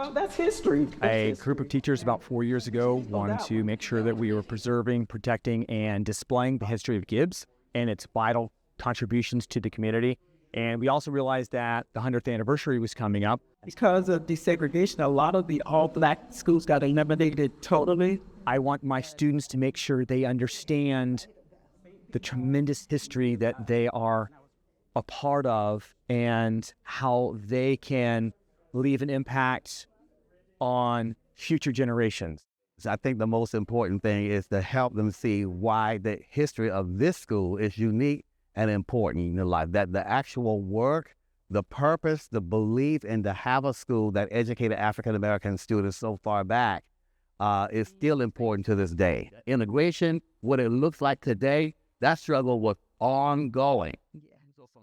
Well, that's history. A group of teachers about 4 years ago wanted to make sure that we were preserving, protecting, and displaying the history of Gibbs and its vital contributions to the community. And we also realized that the 100th anniversary was coming up. Because of desegregation, a lot of the all-black schools got eliminated totally. I want my students to make sure they understand the tremendous history that they are a part of and how they can leave an impact on future generations. So I think the most important thing is to help them see why the history of this school is unique and important in their life. That the actual work, the purpose, the belief, and to have a school that educated African-American students so far back is still important to this day. Integration, what it looks like today, that struggle was ongoing.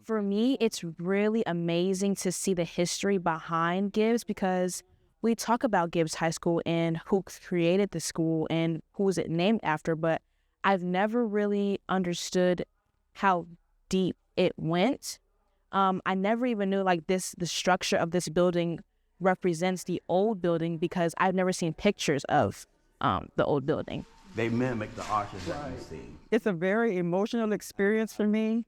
For me, it's really amazing to see the history behind Gibbs, because we talk about Gibbs High School and who created the school and who was it named after, but I've never really understood how deep it went. I never even knew the structure of this building represents the old building, because I've never seen pictures of the old building. They mimic the arches that you see. It's a very emotional experience for me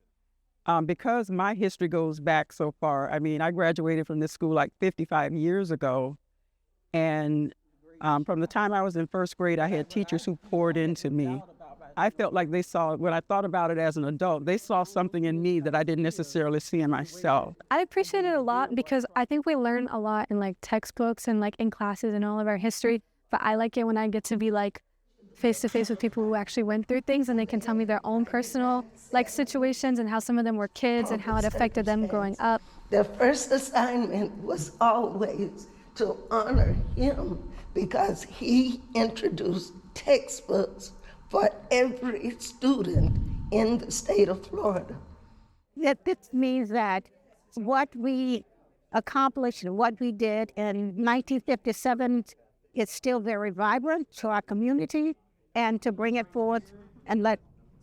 because my history goes back so far. I mean, I graduated from this school like 55 years ago. And from the time I was in first grade, I had teachers who poured into me. I felt like they saw, when I thought about it as an adult, they saw something in me that I didn't necessarily see in myself. I appreciate it a lot because I think we learn a lot in like textbooks and like in classes and all of our history. But I like it when I get to be like face to face with people who actually went through things, and they can tell me their own personal like situations and how some of them were kids and how it affected them growing up. Their first assignment was always to honor him because he introduced textbooks for every student in the state of Florida. That this means that what we accomplished and what we did in 1957 is still very vibrant to our community, and to bring it forth and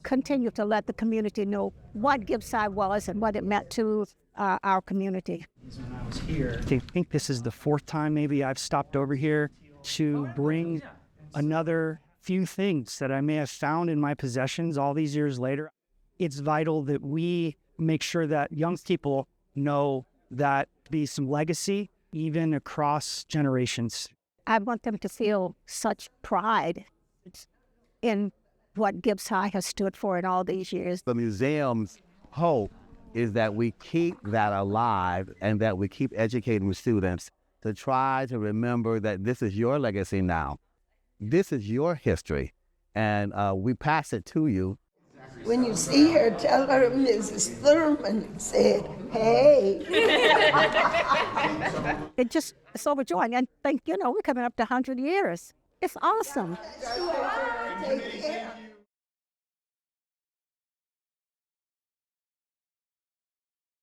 continue to let the community know what Gibbs High was and what it meant to our community. When I was here, I think this is the fourth time maybe I've stopped over here to bring another few things that I may have found in my possessions all these years later. It's vital that we make sure that young people know that be some legacy even across generations. I want them to feel such pride in what Gibbs High has stood for in all these years. The museum's hope is that we keep that alive and that we keep educating students to try to remember that this is your legacy now. This is your history, and we pass it to you. When you see her, tell her Mrs. Thurman said, hey. It's overjoying, and think, we're coming up to 100 years. It's awesome. Take care.